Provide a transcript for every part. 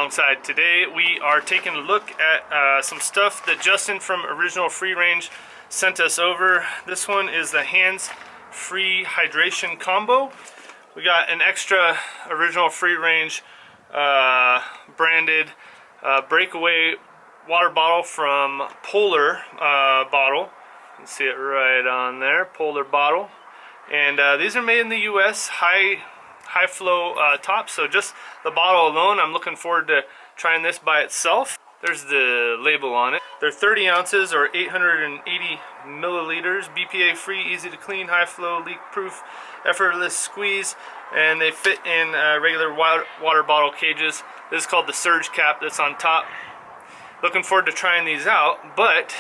wrong side. Today we are taking a look at some stuff that Justin from Original Free Range sent us over. This one is the hands-free hydration combo. We got an extra Original Free Range branded breakaway water bottle from Polar bottle. You can see it right on there, Polar bottle. And these are made in the US, high flow tops, so just the bottle alone, I'm looking forward to trying this by itself. There's the label on it. They're 30 ounces or 880 milliliters, BPA free, easy to clean, high flow, leak proof, effortless squeeze, and they fit in regular water bottle cages. This is called the Swig Cap that's on top. Looking forward to trying these out, but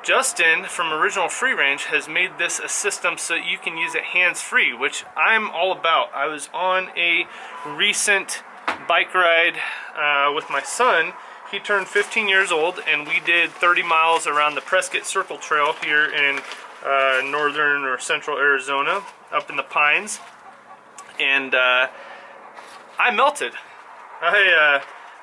Justin from Original Free Range has made this a system so you can use it hands-free, which I'm all about. I was on a recent bike ride with my son. He turned 15 years old and we did 30 miles around the Prescott Circle Trail here in northern or central Arizona, up in the pines, and I melted. I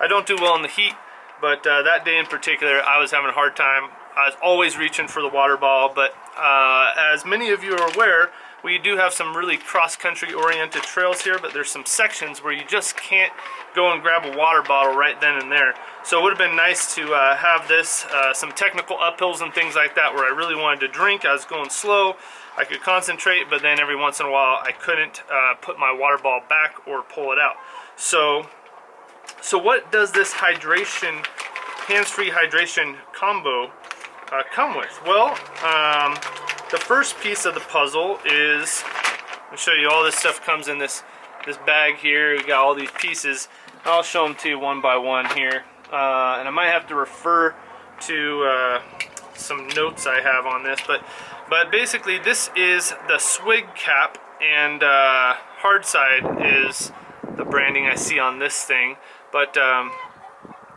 don't do well in the heat, but that day in particular I was having a hard time. I was always reaching for the water bottle, but as many of you are aware, we do have some really cross-country oriented trails here, but there's some sections where you just can't go and grab a water bottle right then and there. So it would have been nice to have this, some technical uphills and things like that where I really wanted to drink. I was going slow, I could concentrate, but then every once in a while I couldn't put my water bottle back or pull it out. So what does this hydration, hands-free hydration combo come with? Well, the first piece of the puzzle is, I'll show you, all this stuff comes in this bag here. We got all these pieces. I'll show them to you one by one here, and I might have to refer to some notes I have on this, but basically this is the Swig Cap, and hard side is the branding I see on this thing, but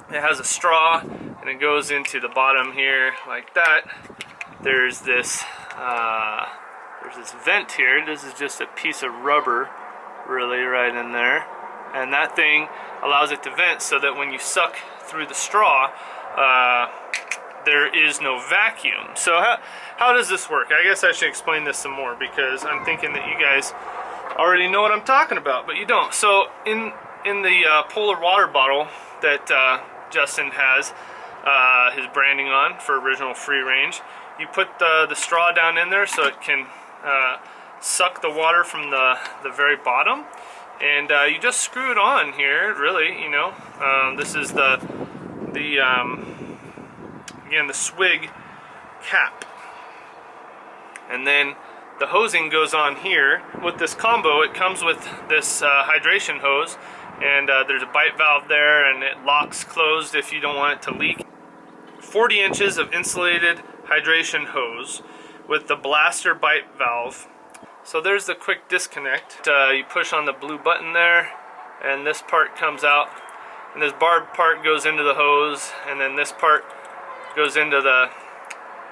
it has a straw and it goes into the bottom here like that. There's this vent here. This is just a piece of rubber really right in there, and that thing allows it to vent so that when you suck through the straw there is no vacuum. So how does this work? I guess I should explain this some more because I'm thinking that you guys already know what I'm talking about, but you don't. So in the Polar water bottle that Justin has his branding on for Original Free Range, you put the straw down in there so it can suck the water from the very bottom, and you just screw it on here, really, you know. This is again, the Swig Cap, and then the hosing goes on here. With this combo, it comes with this hydration hose, and there's a bite valve there, and it locks closed if you don't want it to leak. 40 inches of insulated hydration hose with the blaster bite valve. So there's the quick disconnect. You push on the blue button there, and this part comes out, and this barbed part goes into the hose, and then this part goes into the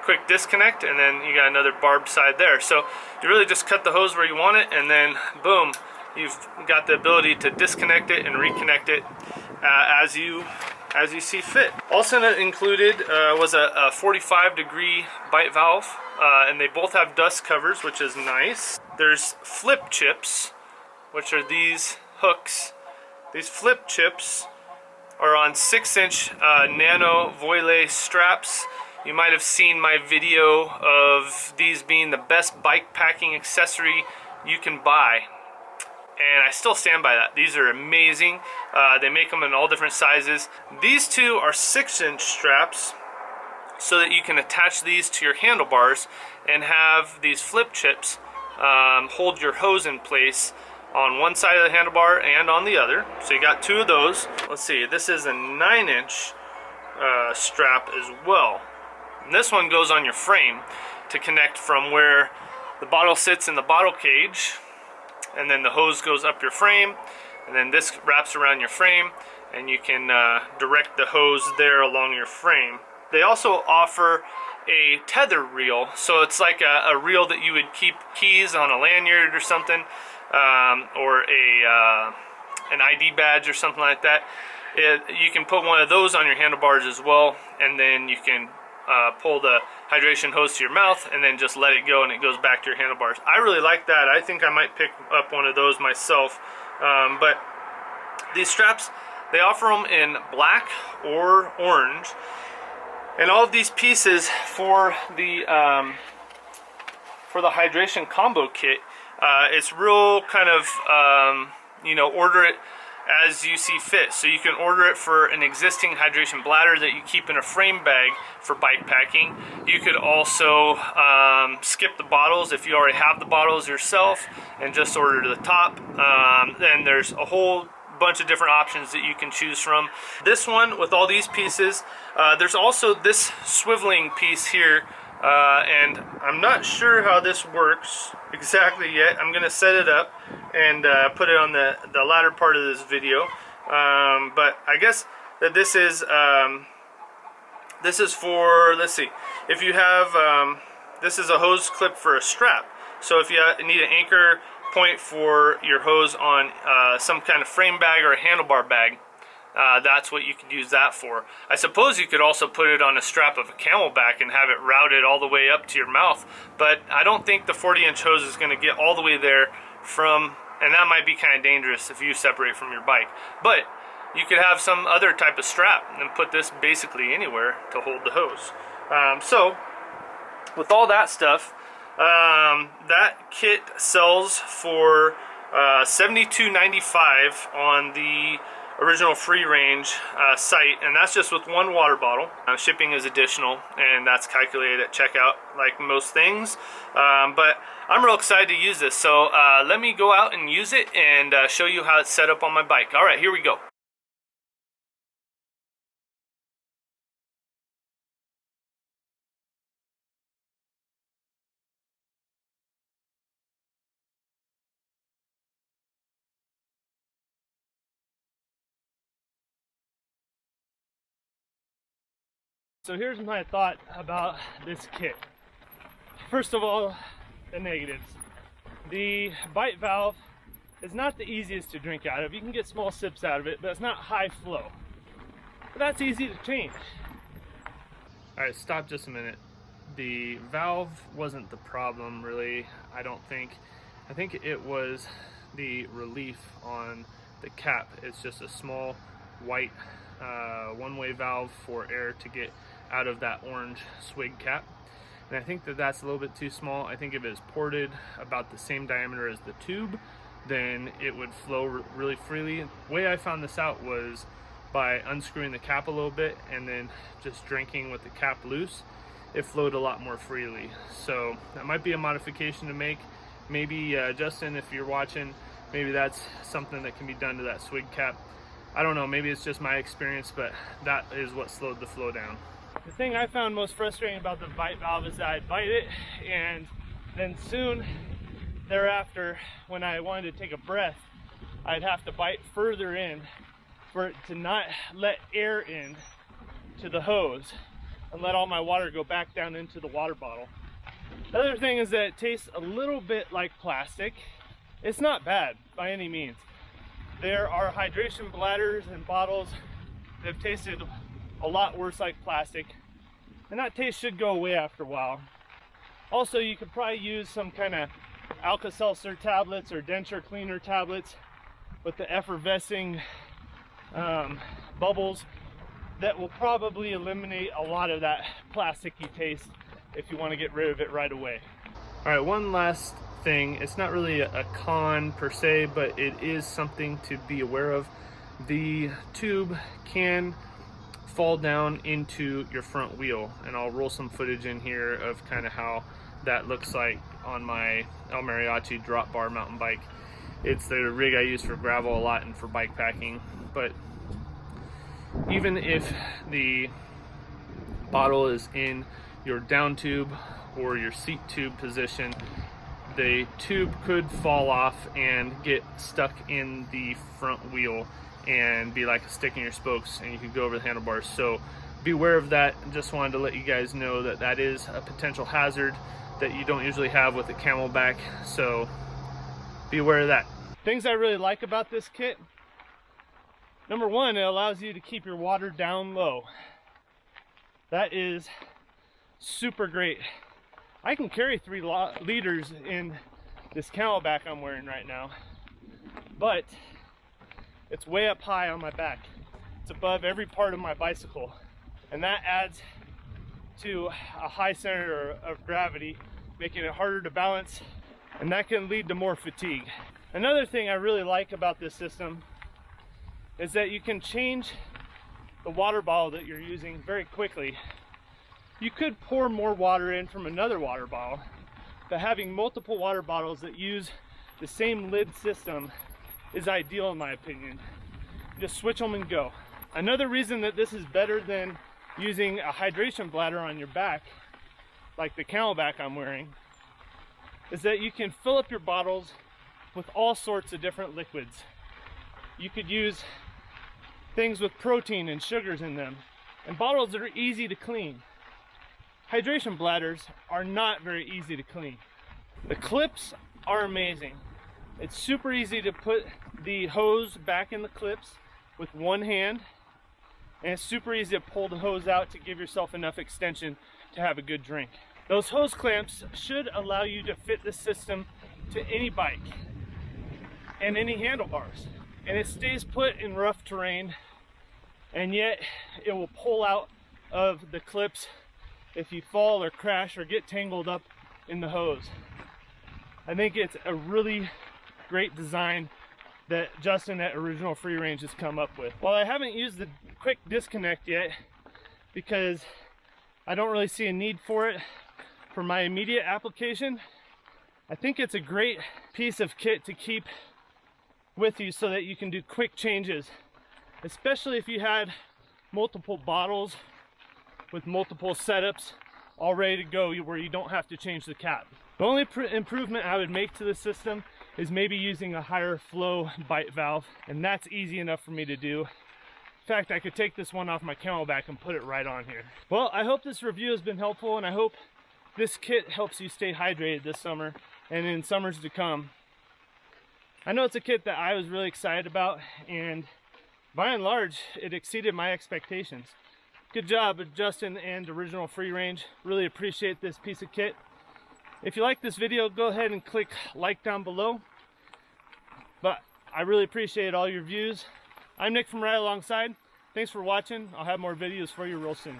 quick disconnect, and then you got another barbed side there. So you really just cut the hose where you want it, and then boom, you've got the ability to disconnect it and reconnect it as you see fit. Also included was a 45-degree bite valve, and they both have dust covers, which is nice. There's flip chips, which are these hooks. These flip chips are on 6-inch nano voile straps. You might have seen my video of these being the best bike packing accessory you can buy, and I still stand by that. These are amazing. They make them in all different sizes. These two are 6-inch straps so that you can attach these to your handlebars and have these flip chips hold your hose in place on one side of the handlebar and on the other. So you got two of those. Let's see, this is a 9-inch strap as well. And this one goes on your frame to connect from where the bottle sits in the bottle cage, and then the hose goes up your frame, and then this wraps around your frame, and you can direct the hose there along your frame. They also offer a tether reel, so it's like a reel that you would keep keys on a lanyard or something, or a an ID badge or something like that, you can put one of those on your handlebars as well, and then you can pull the hydration hose to your mouth and then just let it go and it goes back to your handlebars. I really like that. I think I might pick up one of those myself. But these straps, they offer them in black or orange, and all of these pieces for the hydration combo kit, it's real kind of you know, order it as you see fit. So you can order it for an existing hydration bladder that you keep in a frame bag for bike packing. You could also skip the bottles if you already have the bottles yourself and just order the top. Then there's a whole bunch of different options that you can choose from. This one with all these pieces, there's also this swiveling piece here, and I'm not sure how this works exactly yet. I'm gonna set it up and put it on the latter part of this video, but I guess that this is for, let's see, if you have this is a hose clip for a strap. So if you need an anchor point for your hose on some kind of frame bag or a handlebar bag, that's what you could use that for. I suppose you could also put it on a strap of a Camelback and have it routed all the way up to your mouth, but I don't think the 40-inch hose is going to get all the way there from, and that might be kind of dangerous if you separate from your bike. But you could have some other type of strap and put this basically anywhere to hold the hose. So with all that stuff, that kit sells for $72.95 on the original free range site, and that's just with one water bottle. Shipping is additional, and that's calculated at checkout like most things, but I'm real excited to use this. So let me go out and use it and show you how it's set up on my bike. Alright, here we go. So here's my thought about this kit. First of all, the negatives. The bite valve is not the easiest to drink out of. You can get small sips out of it, but it's not high flow. But that's easy to change. Alright, stop just a minute. The valve wasn't the problem, really, I don't think. I think it was the relief on the cap. It's just a small white one-way valve for air to get out of that orange Swig Cap, and I think that that's a little bit too small. I think if it was ported about the same diameter as the tube, then it would flow really freely. The way I found this out was by unscrewing the cap a little bit and then just drinking with the cap loose. It flowed a lot more freely. So that might be a modification to make. Maybe Justin, if you're watching, maybe that's something that can be done to that Swig Cap. I don't know, maybe it's just my experience, but that is what slowed the flow down. The thing I found most frustrating about the bite valve is that I'd bite it, and then soon thereafter, when I wanted to take a breath, I'd have to bite further in for it to not let air in to the hose and let all my water go back down into the water bottle. The other thing is that it tastes a little bit like plastic. It's not bad by any means. There are hydration bladders and bottles that have tasted a lot worse like plastic, and that taste should go away after a while. Also, you could probably use some kind of Alka-Seltzer tablets or denture cleaner tablets with the effervescing bubbles that will probably eliminate a lot of that plasticky taste if you want to get rid of it right away. All right, one last thing. It's not really a con per se, but it is something to be aware of. The tube can fall down into your front wheel, and I'll roll some footage in here of kind of how that looks like on my El Mariachi drop bar mountain bike. It's the rig I use for gravel a lot and for bike packing, but even if the bottle is in your down tube or your seat tube position, the tube could fall off and get stuck in the front wheel and be like a stick in your spokes, and you could go over the handlebars. So beware of that. Just wanted to let you guys know that that is a potential hazard that you don't usually have with a Camelback, so be aware of that. Things I really like about this kit Number one, it allows you to keep your water down low. That is super great. I can carry 3 liters in this camelback I'm wearing right now, but it's way up high on my back. It's above every part of my bicycle, and that adds to a high center of gravity, making it harder to balance, and that can lead to more fatigue. Another thing I really like about this system is that you can change the water bottle that you're using very quickly. You could pour more water in from another water bottle, but having multiple water bottles that use the same lid system is ideal in my opinion. Just switch them and go. Another reason that this is better than using a hydration bladder on your back, like the camelback I'm wearing, is that you can fill up your bottles with all sorts of different liquids. You could use things with protein and sugars in them, and bottles that are easy to clean. Hydration bladders are not very easy to clean. The clips are amazing. It's super easy to put the hose back in the clips with one hand, and it's super easy to pull the hose out to give yourself enough extension to have a good drink. Those hose clamps should allow you to fit the system to any bike and any handlebars, and it stays put in rough terrain, and yet it will pull out of the clips if you fall or crash or get tangled up in the hose. I think it's a really great design that Justin at Original Free Range has come up with. While I haven't used the quick disconnect yet because I don't really see a need for it for my immediate application, I think it's a great piece of kit to keep with you so that you can do quick changes, especially if you had multiple bottles with multiple setups all ready to go where you don't have to change the cap. The only improvement I would make to the system is maybe using a higher flow bite valve, and that's easy enough for me to do. In fact, I could take this one off my camelback and put it right on here. Well, I hope this review has been helpful, and I hope this kit helps you stay hydrated this summer and in summers to come. I know it's a kit that I was really excited about, and by and large, it exceeded my expectations. Good job, Justin and Original Free Range. Really appreciate this piece of kit. If you like this video, go ahead and click like down below. But I really appreciate all your views. I'm Nick from Right Alongside. Thanks for watching. I'll have more videos for you real soon.